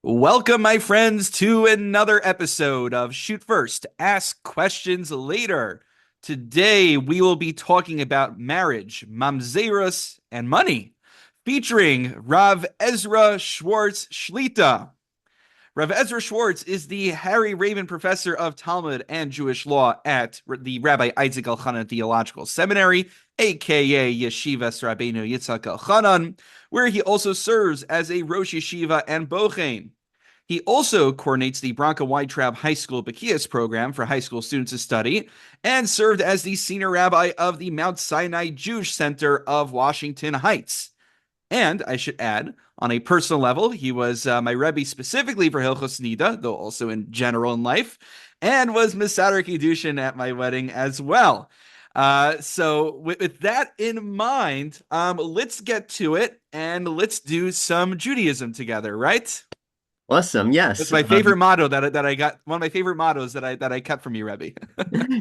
Welcome, my friends, to another episode of Shoot First, Ask Questions Later. Today, we will be talking about marriage, Mamzeirus, and money, featuring Rav Ezra Schwartz Shlita. Rav Ezra Schwartz is the Harry Rabin Professor of Talmud and Jewish Law at the Rabbi Yitzchak Elchonon Theological Seminary, aka Yeshivas Rabbeinu Yitzchak Elchonon, where he also serves as a Rosh Yeshiva and bochein. He also coordinates the Bronka Weintraub High School Bekiut program for high school students to study, and served as the senior rabbi of the Mount Sinai Jewish Center of Washington Heights. And I should add, on a personal level, he was my Rebbe specifically for Hilchos Nida, though also in general in life, and was Mesader Kiddushin at my wedding as well. So with that in mind, let's get to it and let's do some Judaism together, right? Awesome. That's Yes. my favorite motto that I got. One of my favorite mottos that I kept from you, Rebbe.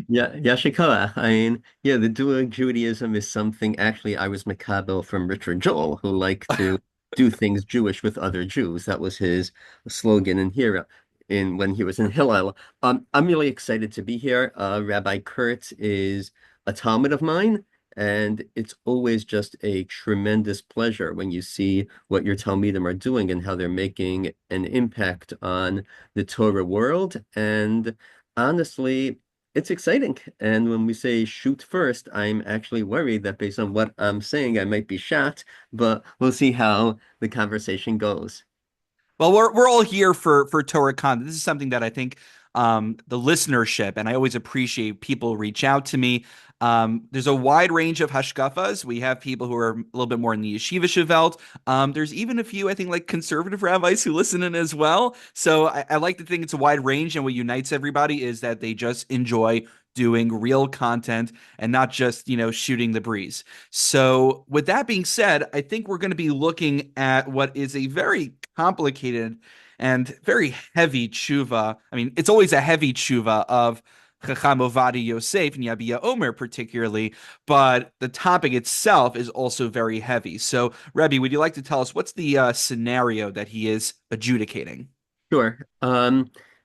Yeah, Yashikoa. Yeah, the dual Judaism is something actually I was makabel from Richard Joel, who liked to do things Jewish with other Jews. That was his slogan in here in when he was in Hillel. I'm really excited to be here. Rabbi Kurtz is a Talmud of mine, and it's always just a tremendous pleasure when you see what your Talmidim are doing and how they're making an impact on the Torah world. And honestly, it's exciting. And when we say shoot first, I'm actually worried that based on what I'm saying, I might be shot, but we'll see how the conversation goes. Well, we're all here for Torah content. This is something that I think the listenership, and I always appreciate people reach out to me. There's a wide range of hashkafas. We have people who are a little bit more in the yeshiva shavelt. There's even a few, I think, like conservative rabbis who listen in as well. So I like to think it's a wide range, and what unites everybody is that they just enjoy doing real content and not just, shooting the breeze. So, with that being said, I think we're going to be looking at what is a very complicated and very heavy tshuva. I mean, it's always a heavy tshuva of Chacham Ovadia Yosef and Yabia Omer, particularly, but the topic itself is also very heavy. So, Rebbe, would you like to tell us what's the scenario that he is adjudicating? Sure.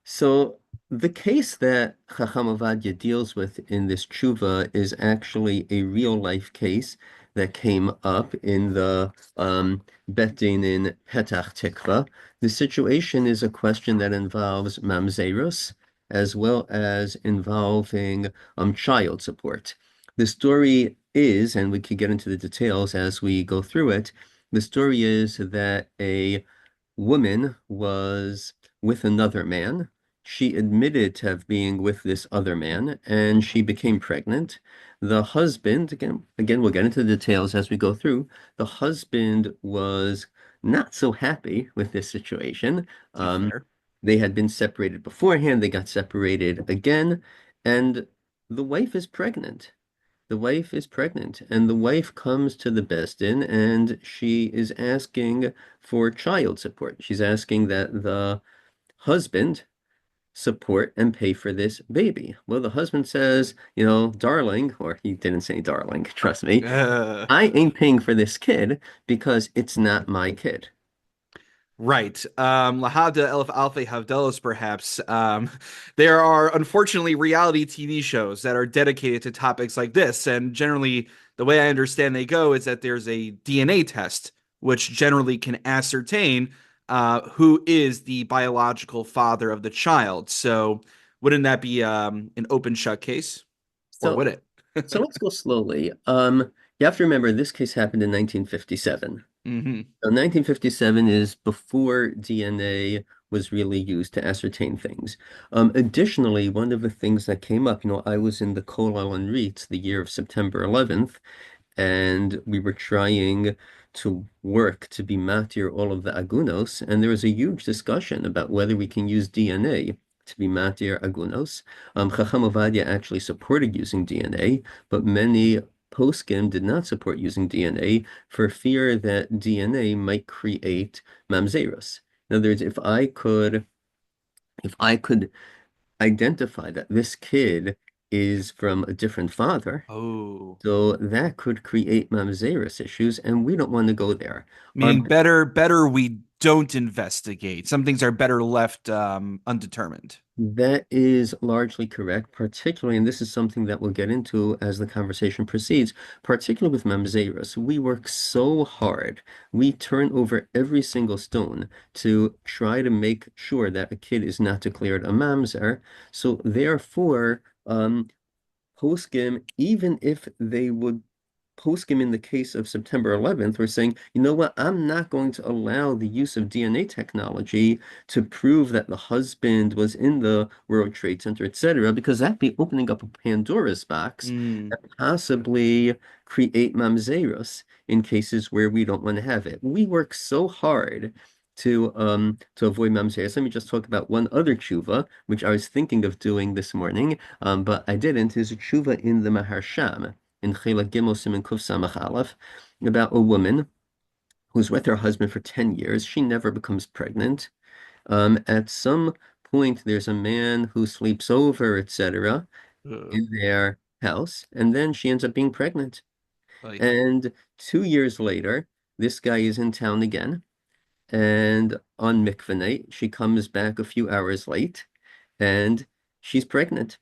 So the case that Chacham Ovadia deals with in this tshuva is actually a real life case that came up in the Bet Din in Petach Tikva. The situation is a question that involves mamzeirus as well as involving child support. The story is, and we can get into the details as we go through it, the story is that a woman was with another man. She admitted to have being with this other man, and she became pregnant. The husband, again, we'll get into the details as we go through. The husband was not so happy with this situation. Be fair. They had been separated beforehand. They got separated again, and the wife is pregnant. The wife is pregnant, and the wife comes to the Beis Din, and she is asking for child support. She's asking that the husband support and pay for this baby. Well, the husband says, darling, or he didn't say darling, trust me, Uh, I ain't paying for this kid because it's not my kid. Right. Lahada Elf Alpha Havdelos, perhaps. There are unfortunately reality TV shows that are dedicated to topics like this. And generally, the way I understand they go is that there's a DNA test, which generally can ascertain who is the biological father of the child. So, wouldn't that be an open shut case? Or So, would it? so let's go slowly. You have to remember this case happened in 1957. Hmm. So 1957 is before DNA was really used to ascertain things. Additionally, one of the things that came up, I was in the Kollel and RIETS the year of September 11th, and we were trying to work to be matir all of the agunos, and there was a huge discussion about whether we can use DNA to be matir agunos. Chacham Ovadia actually supported using DNA, but many poskim did not support using DNA for fear that DNA might create mamzeirus. In other words, if I could identify that this kid is from a different father, Oh, so that could create mamzeirus issues, and we don't want to go there. Our meaning better we don't investigate. Some things are better left undetermined. That is largely correct, particularly, and this is something that we'll get into as the conversation proceeds, particularly with Mamzeirus. We work so hard. We turn over every single stone to try to make sure that a kid is not declared a mamzer. So therefore, poskim, even if they would poskim in the case of September 11th, we're saying, you know what, I'm not going to allow the use of DNA technology to prove that the husband was in the World Trade Center, etc., because that'd be opening up a Pandora's box Mm. and possibly create mamzeros in cases where we don't want to have it. We work so hard to avoid mamzeros. Let me just talk about one other tshuva, which I was thinking of doing this morning, but I didn't. Is a tshuva in the Maharsham in Chilak Gimel Siman Kuf Samach Aleph about a woman who's with her husband for 10 years. She never becomes pregnant. At some point, there's a man who sleeps over, etc., Ugh. in their house, and then she ends up being pregnant. Like, And 2 years later, this guy is in town again, and on mikveh night, she comes back a few hours late, and she's pregnant.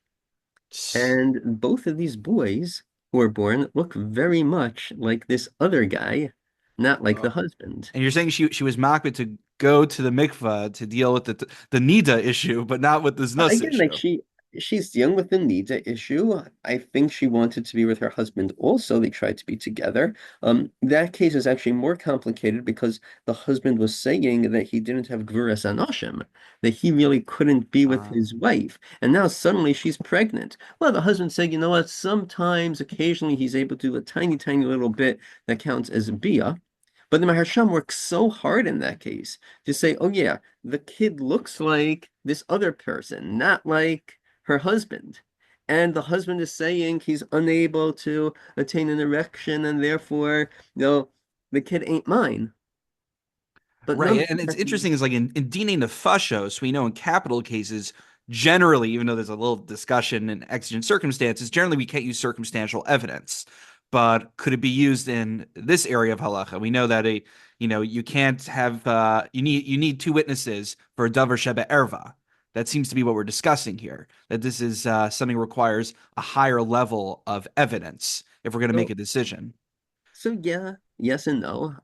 And both of these boys who are born look very much like this other guy, not like the husband. and you're saying she was makbid to go to the mikvah to deal with the nida issue, but not with this nus Again, like issue. she's dealing with the Nida issue. I think she wanted to be with her husband also. They tried to be together. That case is actually more complicated because the husband was saying that he didn't have Gvuras Anoshim, that he really couldn't be with Uh, his wife. And now suddenly she's pregnant. Well, the husband said, you know what, sometimes, occasionally he's able to do a tiny, tiny little bit that counts as bia. But the Maharsham works so hard in that case to say, oh yeah, the kid looks like this other person, not like her husband. And the husband is saying he's unable to attain an erection and therefore, the kid ain't mine. But right. And it's nonetheless, interesting is like in Dine Nefashos, we know in capital cases, generally, even though there's a little discussion in exigent circumstances, generally we can't use circumstantial evidence. But could it be used in this area of halacha? We know that you can't have you need two witnesses for a davar sheba erva. That seems to be what we're discussing here. That this is something requires a higher level of evidence if we're going to make so a decision. So yeah, yes and no.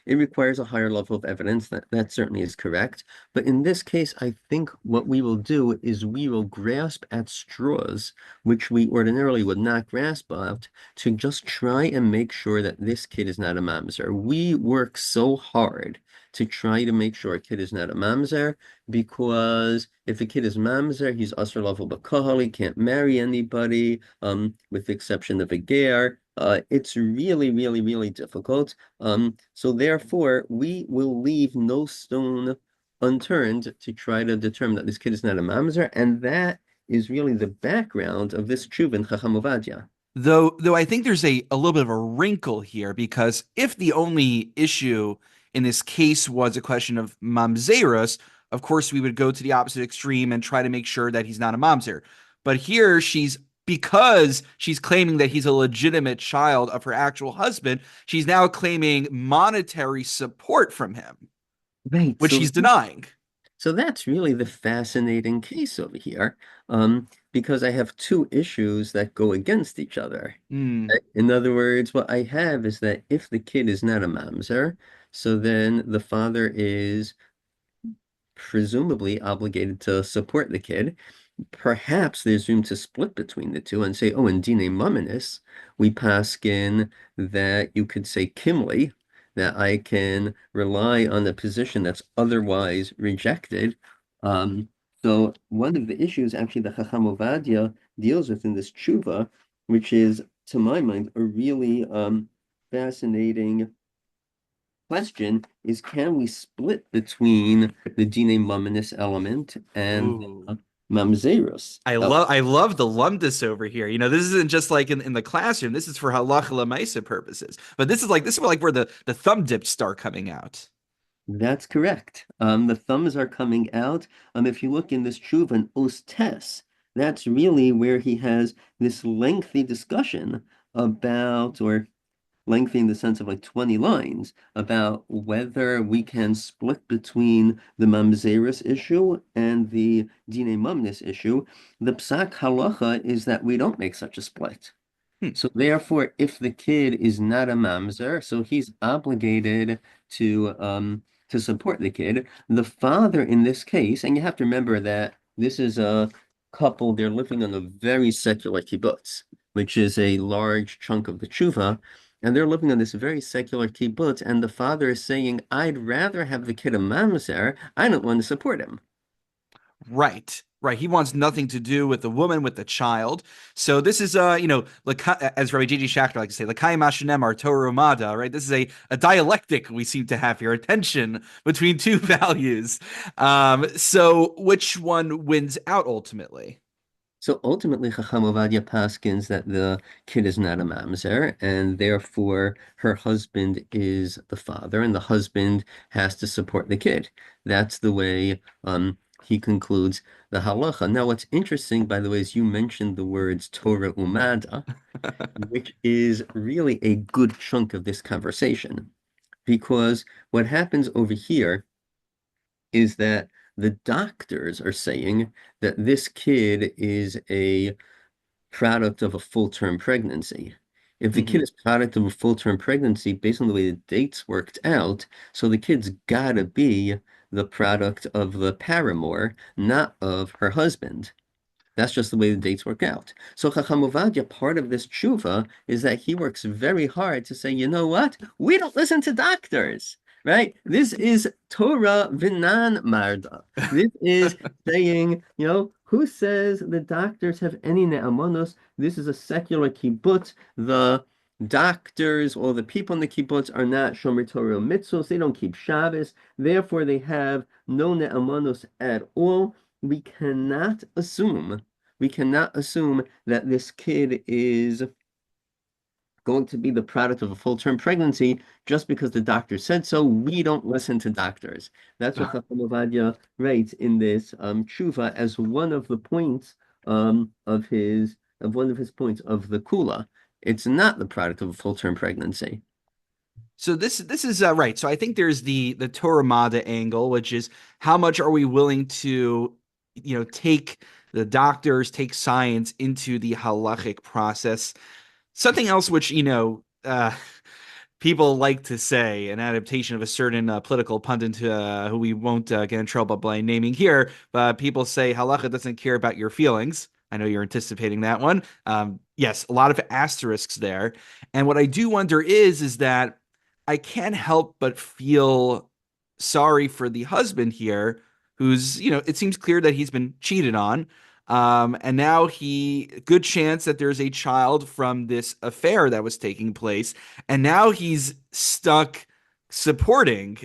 It requires a higher level of evidence. That certainly is correct. But in this case, I think what we will do is we will grasp at straws, which we ordinarily would not grasp at, to just try and make sure that this kid is not a mamzer. We work so hard to try to make sure a kid is not a mamzer, because if a kid is mamzer, he's usher level bakahal, he can't marry anybody, with the exception of a ger. It's really, really, really difficult. So therefore, we will leave no stone unturned to try to determine that this kid is not a mamzer, and that is really the background of this tshuva in Chacham Ovadia. Though I think there's a little bit of a wrinkle here because if the only issue in this case was a question of mamzeirus, of course we would go to the opposite extreme and try to make sure that he's not a mamzer. But here because she's claiming that he's a legitimate child of her actual husband, she's now claiming monetary support from him, Right. which she's denying. So that's really the fascinating case over here, because I have two issues that go against each other. Hmm. In other words, what I have is that if the kid is not a mamzer, so then the father is presumably obligated to support the kid. Perhaps there's room to split between the two and say, oh, in Dine Mominis, we paskin that you could say kimli, that I can rely on a position that's otherwise rejected. Um, so one of the issues actually the Chacham Ovadia deals with in this tshuva, which is, to my mind, a really fascinating question, is can we split between the Dine Mominis element and Ooh. Mamzeirus? I love the lumdus over here. This isn't just like in the classroom. This is for halacha lemaisa purposes. But this is where the thumb dips start coming out. That's correct. The thumbs are coming out. If you look in this Tshuva, Ostes, that's really where he has this lengthy discussion about, or lengthy in the sense of like 20 lines about whether we can split between the Mamzeirus issue and the Dine Mumnis issue. The Psak Halacha is that we don't make such a split. Hmm. So therefore, if the kid is not a mamzer, so he's obligated to support the kid. The father in this case, and you have to remember that this is a couple, they're living on a very secular kibbutz, which is a large chunk of the tshuva, and they're living on this very secular kibbutz, and the father is saying, I'd rather have the kid a mamzer, I don't want to support him. Right. Right. He wants nothing to do with the woman, with the child. So this is, as Rabbi J.G. Schachter likes to say, L'kayim Hashanem ar Torah Umada, right? This is a dialectic we seem to have here, a tension between two values. So which one wins out ultimately? So ultimately, Chacham Ovadia paskins that the kid is not a mamzer, and therefore her husband is the father, and the husband has to support the kid. That's the way he concludes the halacha. Now, what's interesting, by the way, is you mentioned the words Torah Umada, which is really a good chunk of this conversation, because what happens over here is that the doctors are saying that this kid is a product of a full-term pregnancy. If the kid Mhm. is product of a full-term pregnancy, based on the way the dates worked out, so the kid's gotta be the product of the paramour, not of her husband. That's just the way the dates work out. So Chacham Ovadia, part of this tshuva is that he works very hard to say, you know what? We don't listen to doctors, right? This is Torah Vinan Marda. This is saying, who says the doctors have any ne'amonos? This is a secular kibbutz. The doctors or the people in the kibbutz are not shomer Torah mitzvos. They don't keep Shabbos. Therefore, they have no ne'amonos at all. We cannot assume that this kid is going to be the product of a full-term pregnancy just because the doctor said so. We don't listen to doctors. That's what Chacham Ovadia writes in this tshuva as one of the points of one of his points of the kula. It's not the product of a full-term pregnancy. So this is right. So I think there's the Torah Mada angle, which is how much are we willing to, take the doctors, take science into the halachic process. Something else which, people like to say, an adaptation of a certain political pundit who we won't get in trouble by naming here, but people say halacha doesn't care about your feelings. I know you're anticipating that one. Yes, a lot of asterisks there. And what I do wonder is that I can't help but feel sorry for the husband here, who's, it seems clear that he's been cheated on. And now good chance that there's a child from this affair that was taking place. And now he's stuck supporting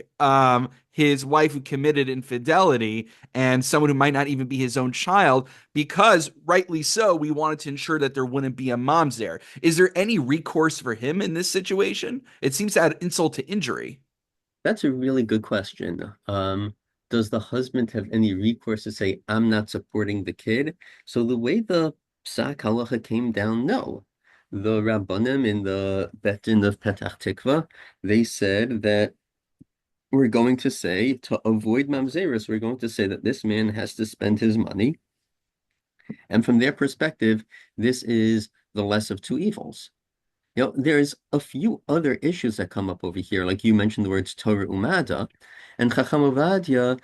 his wife who committed infidelity and someone who might not even be his own child because, rightly so, we wanted to ensure that there wouldn't be a mamzer. Is there any recourse for him in this situation? It seems to add insult to injury. That's a really good question. Does the husband have any recourse to say, I'm not supporting the kid? So the way the Psak Halacha came down, no. The Rabbanim in the Bet Din of Petach Tikva, they said that we're going to say, to avoid Mamzeirus, we're going to say that this man has to spend his money. And from their perspective, this is the less of two evils. There's a few other issues that come up over here, like you mentioned the words Torah Umada, and Chacham Ovadia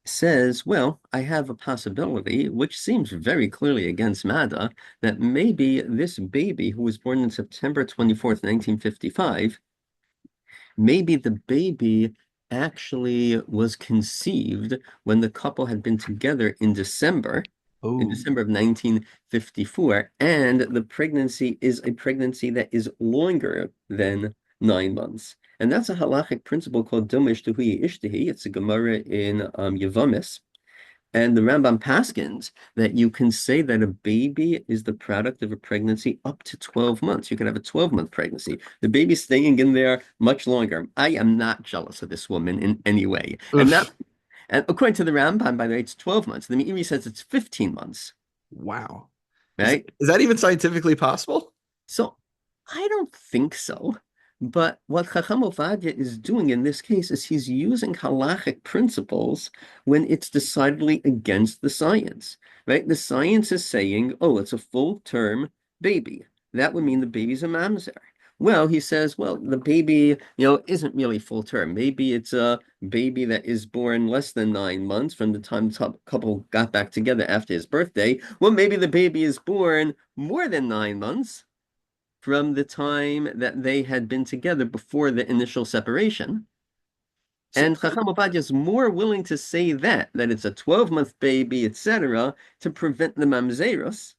says, well, I have a possibility, which seems very clearly against Mada, that maybe this baby who was born on September 24th, 1955, maybe the baby actually was conceived when the couple had been together in Oh. December of 1954, and the pregnancy is a pregnancy that is longer than 9 months. And that's a halachic principle called Dumish Tuhi Ishtihi. It's a Gemara in Yavamis. And the Rambam paskins that you can say that a baby is the product of a pregnancy up to 12 months. You can have a 12-month pregnancy. The baby's staying in there much longer. I am not jealous of this woman in any way. Oof. And according to the Rambam, by the way, it's 12 months. The Meiri says it's 15 months, Wow. Is, right? is that even scientifically possible? So I don't think so. But what Chacham Ovadia is doing in this case is he's using halachic principles when it's decidedly against the science, right? The science is saying, oh, it's a full-term baby. That would mean the baby's a mamzer. Well, he says, well, the baby, isn't really full term. Maybe it's a baby that is born less than 9 months from the time the couple got back together after his birthday. Well, maybe the baby is born more than 9 months from the time that they had been together before the initial separation. So, And Chacham Ovadia is more willing to say that it's a 12-month baby, etc., to prevent the mamzeirus,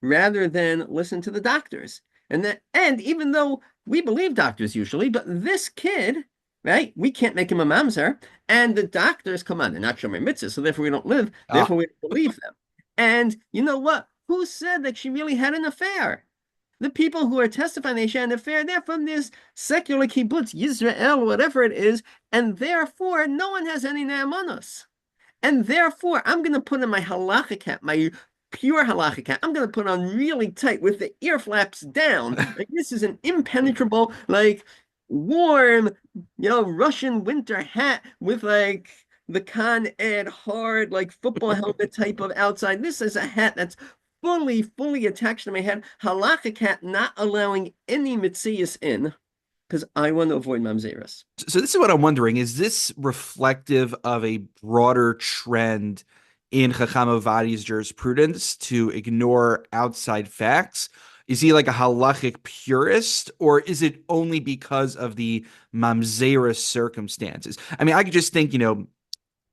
rather than listen to the doctors. And even though we believe doctors usually, but this kid, right, we can't make him a mamzer, and the doctors, come on, they're not shomer mitzvah, so therefore we don't live, ah, therefore we don't believe them. And you know what? Who said that she really had an affair? The people who are testifying they had an affair, they're from this secular kibbutz, Yisrael, whatever it is, and therefore no one has any ne'amanos. And therefore, I'm going to put on my halachic hat, my pure halachic hat. I'm going to put on really tight with the ear flaps down. Like this is an impenetrable, like warm, Russian winter hat with like the Con Ed hard, like football helmet type of outside. This is a hat that's fully attached to my head. Halachic hat, not allowing any mitzias in, because I want to avoid mamzeirus. so this is what I'm wondering. Is this reflective of a broader trend in Chacham Ovadia's jurisprudence to ignore outside facts? Is he like a halachic purist, or is it only because of the mamzerus circumstances? I mean, I could just think,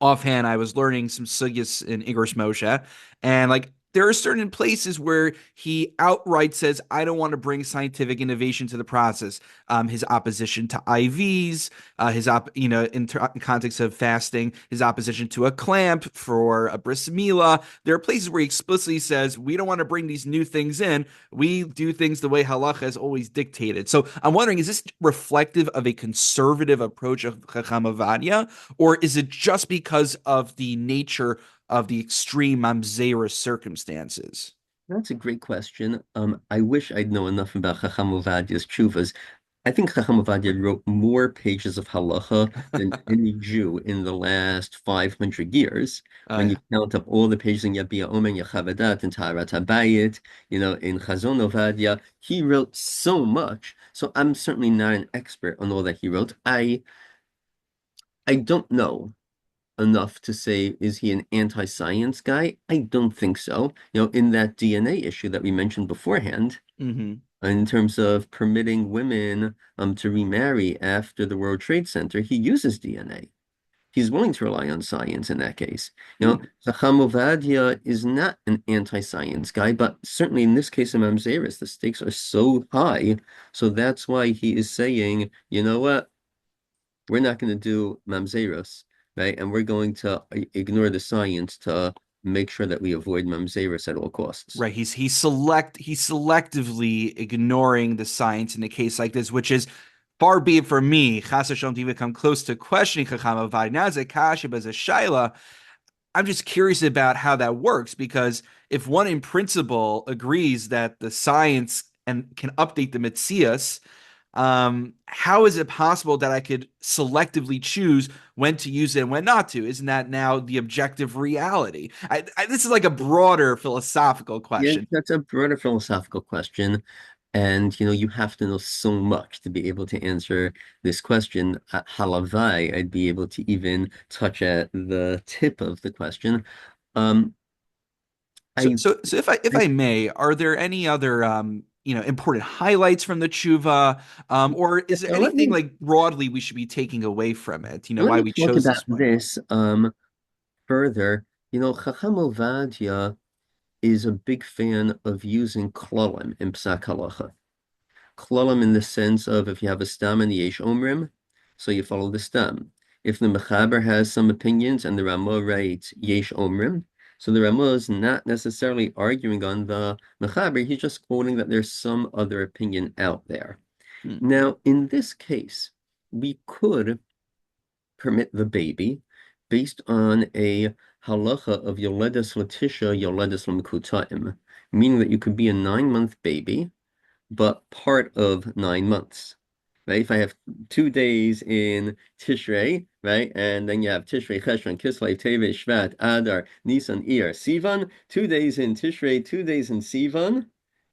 offhand, I was learning some sugyas in English Moshe, and like there are certain places where he outright says, "I don't want to bring scientific innovation to the process." His opposition to IVs, in context of fasting, his opposition to a clamp for a bris milah. There are places where he explicitly says, "We don't want to bring these new things in. We do things the way halacha has always dictated." So I'm wondering, is this reflective of a conservative approach of Chacham Ovadia, or is it just because of the nature of the extreme mamzerus circumstances? That's a great question. I wish I'd know enough about Chacham Ovadia's tshuvas. I think Chacham Ovadia wrote more pages of halacha than any Jew in the last 500 years. When Yeah. you count up all the pages in Yabia Omer, Yechavadat, and Taharat HaBayit, in Chazon Ovadia, he wrote so much. So I'm certainly not an expert on all that he wrote. I don't know enough to say, is he an anti-science guy? I don't think so. In that DNA issue that we mentioned beforehand, Hmm. in terms of permitting women to remarry after the World Trade Center, he uses DNA. He's willing to rely on science in that case. Chacham Ovadia is not an anti-science guy, but certainly in this case of Mamzeirus, the stakes are so high. So that's why he is saying, you know what? We're not going to do Mamzeirus, right? And we're going to ignore the science to make sure that we avoid Mamzeirus at all costs. Right. He's selectively ignoring the science in a case like this, which is far be it from me, Chas Hashem, to even come close to questioning Chacham Ovadia. Now as a kasha, as a shaila, I'm just curious about how that works, because if one in principle agrees that the science and can update the Metzias, how is it possible that I could selectively choose when to use it and when not to? Isn't that now the objective reality? This is like a broader philosophical Yeah, question. that's a broader philosophical question. And you have to know so much to be able to answer this question. At Halavai, I'd be able to even touch at the tip of the question. Um, So, I, so, so if I I may, are there any other important highlights from the tshuva, or is there so let anything me like broadly we should be taking away from it? let Why me we talk chose about this one? this further. Chacham Ovadia is a big fan of using klalim in psak halacha. Klalim in the sense of, if you have a stam and the yesh omrim, so you follow the stam. If the mechaber has some opinions and the Ramah writes yesh omrim, so the Ramah is not necessarily arguing on the mechaber, he's just quoting that there's some other opinion out there. Hmm. Now, in this case, we could permit the baby based on a halacha of yoledes latisha, yoledes lemkutaim, meaning that you could be a 9-month baby but part of 9 months. right? If I have 2 days in Tishrei, right, and then you have Tishrei, Cheshvan, Kislev, Tevet, Shvat, Adar, Nisan, Iyar, Sivan, 2 days in Tishrei, 2 days in Sivan,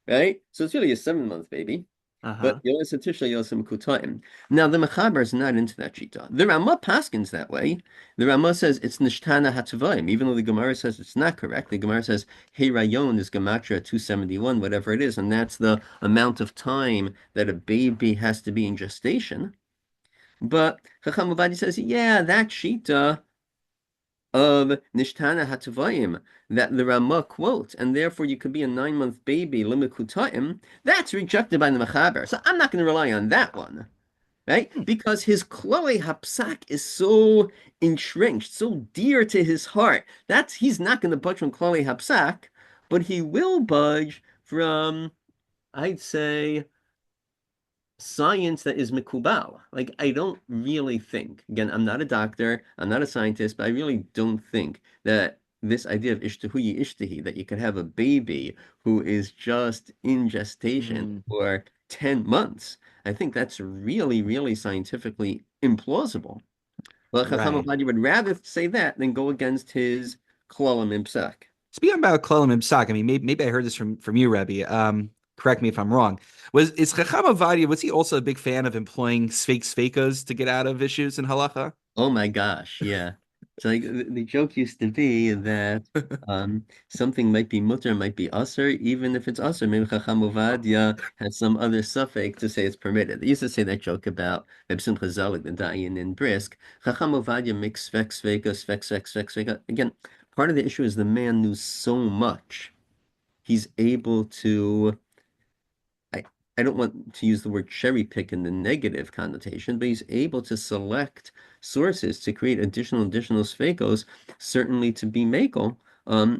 right? So it's really a 7 month baby. But Uh-huh. Yosim Tishrei, Yosim Kutayim. Now the Mechaber is not into that shita. The Ramah paskins that way. The Ramah says it's Nishtana Hatzavayim, even though the Gemara says it's not correct. The Gemara says Hey Rayon is Gematria 271, whatever it is, and that's the amount of time that a baby has to be in gestation. But Chacham Ovadia says, yeah, that shita of Nishtana Hatavayim that the Ramah quotes, and therefore you could be a 9 month baby, Limikutayim, that's rejected by the Mechaber. So I'm not going to rely on that one, right? Hmm. Because his Chloe Hapsak is so entrenched, so dear to his heart. He's not going to budge from Chloe Hapsak, but he will budge from, I'd say, science that is mikubal. Like, I don't really think, again, I'm not a doctor, I'm not a scientist, but I really don't think that this idea of ishtahuyi ishtahi, that you could have a baby who is just in gestation Mm, for 10 months, I think that's really, really scientifically implausible. Well, Chacham right. Ovadia would rather say that than go against his klolim imsak. Speaking about Klelim Imsak, I mean, maybe I heard this from you, Rebbe. Correct me if I'm wrong. Is Chacham Ovadia, was he also a big fan of employing sveikas to get out of issues in halacha? Oh my gosh, yeah. So like, the joke used to be that something might be mutter, might be usher, even if it's usher, maybe Chacham Ovadia has some other suffix to say it's permitted. They used to say that joke about Reb Simcha Zelig, the Dayan in Brisk. Chacham Ovadia makes svek sveka, svek svek svek sveka. Again, part of the issue is the man knew so much. He's able to I, I don't want to use the word cherry pick in the negative connotation, but he's able to select sources to create additional sphegos, certainly to be makel,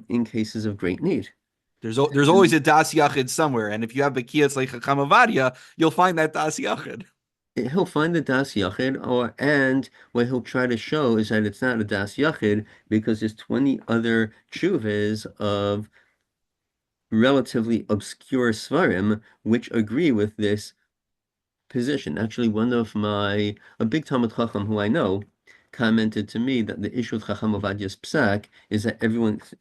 in cases of great need. There's always a das yachid somewhere, and if you have Bekiut like Chacham Ovadia, you'll find that das yachid. He'll find the das yachid, and what he'll try to show is that it's not a das yachid because there's 20 other chuvas of relatively obscure svarim which agree with this position. Actually, a big Talmud Chacham who I know, commented to me that the issue with Chacham Ovadia's psak is that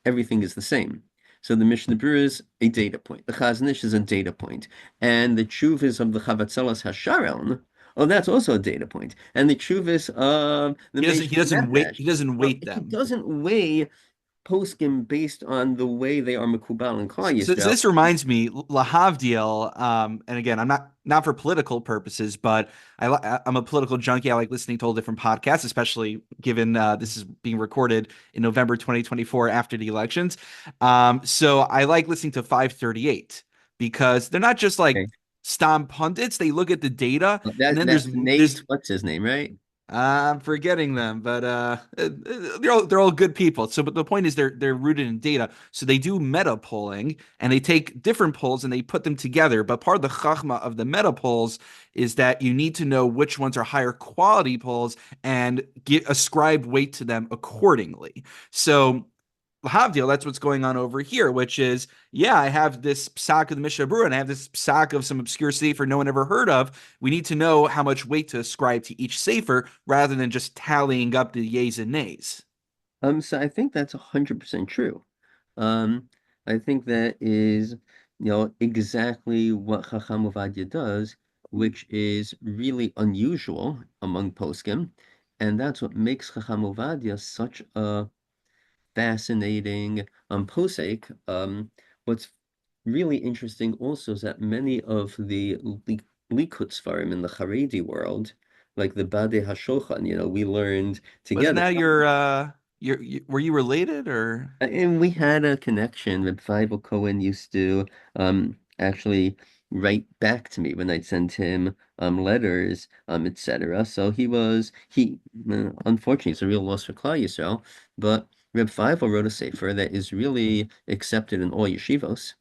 everything is the same. So the Mishnah Berurah is a data point, the Chazon Ish is a data point, and the Chuvas of the Chavatzelas Hasharon, oh, that's also a data point, and the Chuvas of the He Meish doesn't wait Nefesh. he doesn't Well, weight he them. doesn't weigh poskim based on the way they are Mekubal and Klal So Yisrael. this reminds me, Lahavdiel, and again, I'm not for political purposes, but I'm a political junkie. I like listening to all different podcasts, especially given this is being recorded in November 2024 after the elections. So I like listening to 538 because they're not just like Okay. stom pundits. They look at the data, and That then that's there's Nate, what's his name, right? I'm forgetting them, but they're all good people. So, but the point is they're rooted in data. So they do meta polling and they take different polls and they put them together. But part of the chachma of the meta polls is that you need to know which ones are higher quality polls and ascribe weight to them accordingly. So Havdil, that's what's going on over here, which is, yeah, I have this psak of the Mishnah Berurah and I have this psak of some obscure sefer no one ever heard of. We need to know how much weight to ascribe to each sefer rather than just tallying up the yays and nays. So I think that's 100% true. Um, I think that is, exactly what Chacham Ovadia does, which is really unusual among poskim, and that's what makes Chacham Ovadia such a fascinating posek. What's really interesting also is that many of the Likud Svarim in the Haredi world, like the Bade HaShochan, we learned Wasn't together. that were you related or? And we had a connection. Reb Feivel Cohen used to actually write back to me when I'd send him letters, etc. So he unfortunately it's a real loss for Klal Yisrael, but Reb Feivel wrote a sefer that is really accepted in all yeshivos,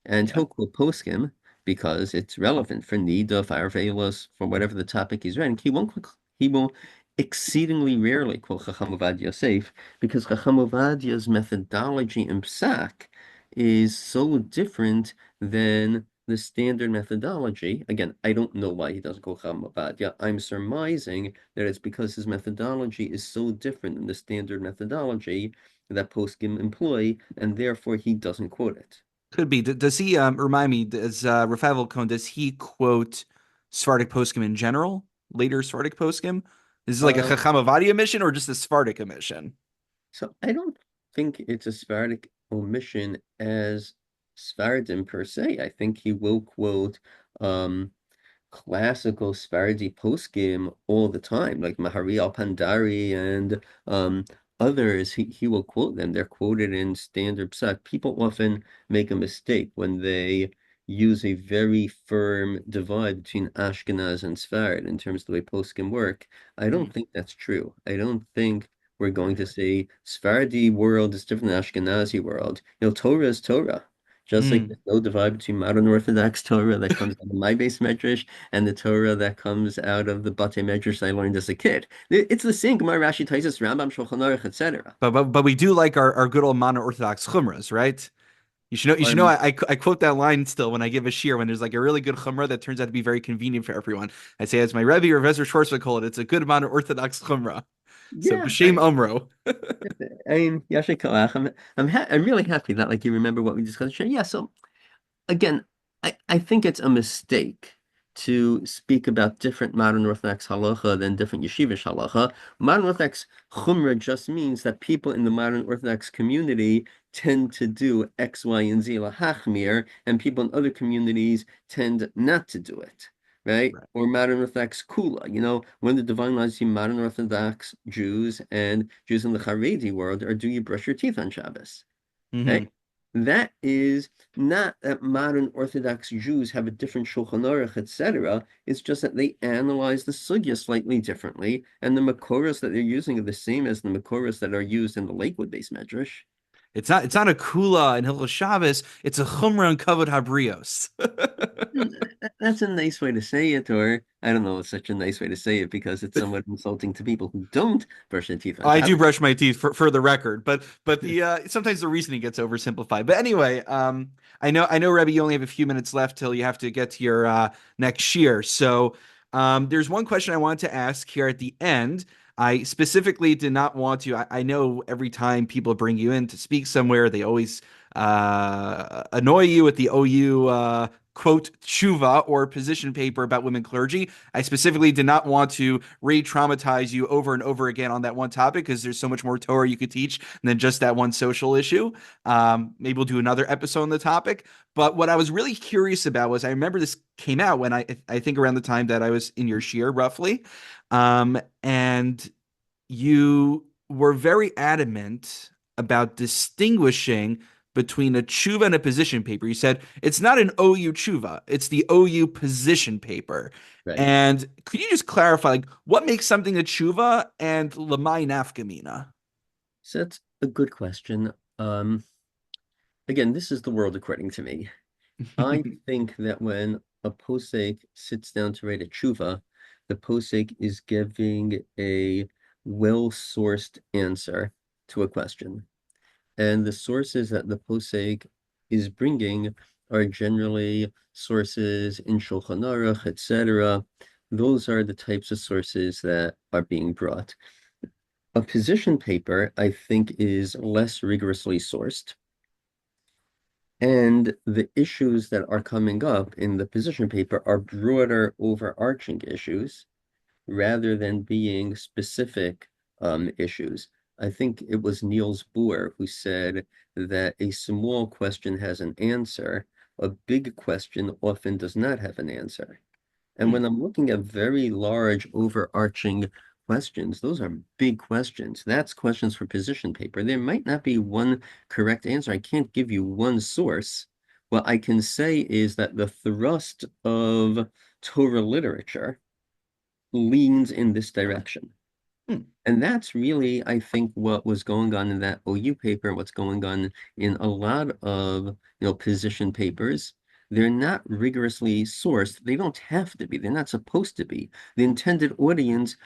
and Yeah. he'll quote poskim because it's relevant for Nida, for Arvelos, for whatever the topic he's writing. He will exceedingly rarely quote Chacham Ovadia Yosef because Chacham Ovadia's methodology in Psak is so different than the standard methodology, again, I don't know why he doesn't go Chacham Ovadia. I'm surmising that it's because his methodology is so different than the standard methodology that poskim employ, and therefore he doesn't quote it. Could be. Does he remind me? Does Rafael Cohn, does he quote Sephardic poskim in general? Later Sephardic poskim? Is this like a Uh, Chacham Ovadia mission or just a Sephardic mission? so I don't think it's a Sephardic omission as Sephardim per se. I think he will quote um, classical Sephardi poskim all the time, like Mahari al-Pandari and others. He will quote them. They're quoted in standard psak. People often make a mistake when they use a very firm divide between Ashkenaz and Sfarad in terms of the way poskim work. I don't think that's true. I don't think we're going to say Sephardi world is different than Ashkenazi world. Torah is Torah. Just like Mm. there's no divide between modern Orthodox Torah that comes out of my base medrash and the Torah that comes out of the Batei Medrash I learned as a kid. It's the same Gemara, Rashi, Taisus, Rambam, Shulchan Aruch, etc. But we do like our good old mono Orthodox chumras, right? You should know Um, I quote that line still when I give a shir when there's like a really good chumrah that turns out to be very convenient for everyone. I say as my Rebbe or Ezra Schwartz would call it, it's a good amount of Orthodox chumrah. So yeah, b'shem omro. I mean, Yashay Kalach, I'm really happy that like you remember what we discussed. Yeah, so again, I think it's a mistake to speak about different modern Orthodox halacha than different yeshivish halacha. Modern Orthodox chumrah just means that people in the modern Orthodox community tend to do X, Y, and Z lahachmir, and people in other communities tend not to do it, right? Right. Or modern Orthodox kula. When the divine laws see modern Orthodox Jews and Jews in the Haredi world are do you brush your teeth on Shabbos? Hmm. Right? That is not that modern Orthodox Jews have a different Shulchan Aruch, etc. It's just that they analyze the sugya slightly differently, and the makoros that they're using are the same as the makoros that are used in the Lakewood-based medrash. It's not a kula in Hilchos Shabbos. It's a chumrah and kavod habrios. That's a nice way to say it, or I don't know, it's such a nice way to say it because it's somewhat insulting to people who don't brush their teeth on I do Shabbos. brush my teeth for the record, but the sometimes the reasoning gets oversimplified. But anyway, I know Rebbe, you only have a few minutes left till you have to get to your next year. So there's one question I wanted to ask here at the end. I specifically did not want to. I know every time people bring you in to speak somewhere, they always annoy you with the OU quote tshuva or position paper about women clergy. I specifically did not want to re-traumatize you over and over again on that one topic because there's so much more Torah you could teach than just that one social issue. Maybe we'll do another episode on the topic. But what I was really curious about was I remember this came out when I think around the time that I was in your shir roughly, and you were very adamant about distinguishing between a tshuva and a position paper. You said it's not an OU tshuva, it's the OU position paper. Right. And could you just clarify, like, what makes something a tshuva and lamai nafkamina? So that's a good question. Again, this is the world according to me. I think that when a posek sits down to write a tshuva, the posek is giving a well-sourced answer to a question. And the sources that the posek is bringing are generally sources in Shulchan Aruch, etc. Those are the types of sources that are being brought. A position paper, I think, is less rigorously sourced. And the issues that are coming up in the position paper are broader, overarching issues rather than being specific issues. I think it was Niels Bohr who said that a small question has an answer, a big question often does not have an answer. And when I'm looking at very large, overarching questions, those are big questions. That's questions for position paper. There might not be one correct answer. I can't give you one source. What I can say is that the thrust of Torah literature leans in this direction. Hmm. And that's really, I think, what was going on in that OU paper, what's going on in a lot of, position papers. They're not rigorously sourced. They don't have to be. They're not supposed to be. The intended audience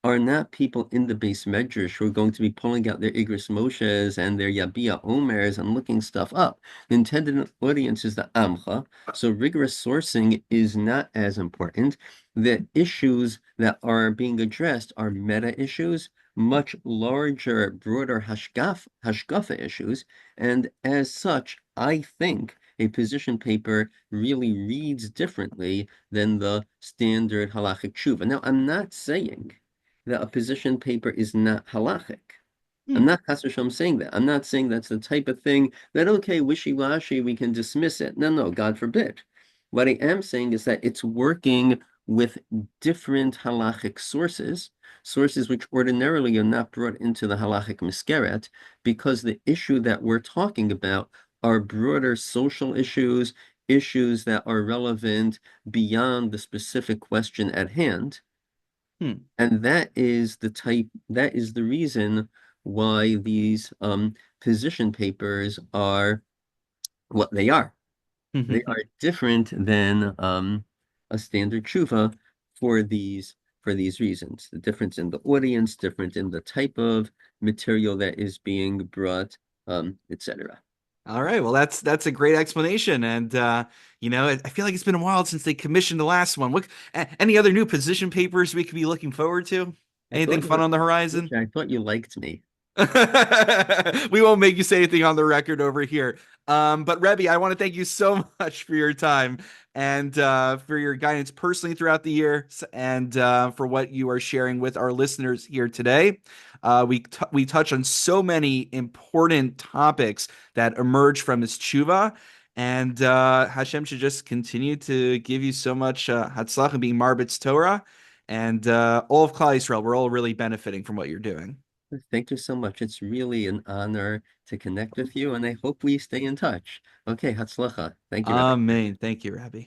are not people in the base medrash who are going to be pulling out their Igros Moshes and their Yabia Omers and looking stuff up. The intended audience is the Amcha, so rigorous sourcing is not as important. The issues that are being addressed are meta issues, much larger, broader hashkafa issues, and as such, I think a position paper really reads differently than the standard halachic tshuva. Now, I'm not saying that a position paper is not halachic. I'm Hmm. not chas v'shalom saying that. I'm not saying that's the type of thing that, okay, wishy-washy, we can dismiss it. No, God forbid. What I am saying is that it's working with different halachic sources, sources which ordinarily are not brought into the halachic miskeret, because the issue that we're talking about are broader social issues, issues that are relevant beyond the specific question at hand. Hmm. And that is the reason why these position papers are what they are. They are different than a standard tshuva for these reasons. The difference in the audience, different in the type of material that is being brought, etc. All right. Well, that's a great explanation, and I feel like it's been a while since they commissioned the last one. Any other new position papers we could be looking forward to? I Anything thought you fun were, on the horizon? I thought you liked me. We won't make you say anything on the record over here. But Rebbe, I want to thank you so much for your time and for your guidance personally throughout the year and for what you are sharing with our listeners here today. We touch on so many important topics that emerge from this tshuva. And Hashem should just continue to give you so much hatzlach and being marbitz Torah. And all of Klal Yisrael, we're all really benefiting from what you're doing. Thank you so much. It's really an honor to connect with you, and I hope we stay in touch. Okay, Hatzlacha. Thank you, Rabbi. Amen. Thank you, Rabbi.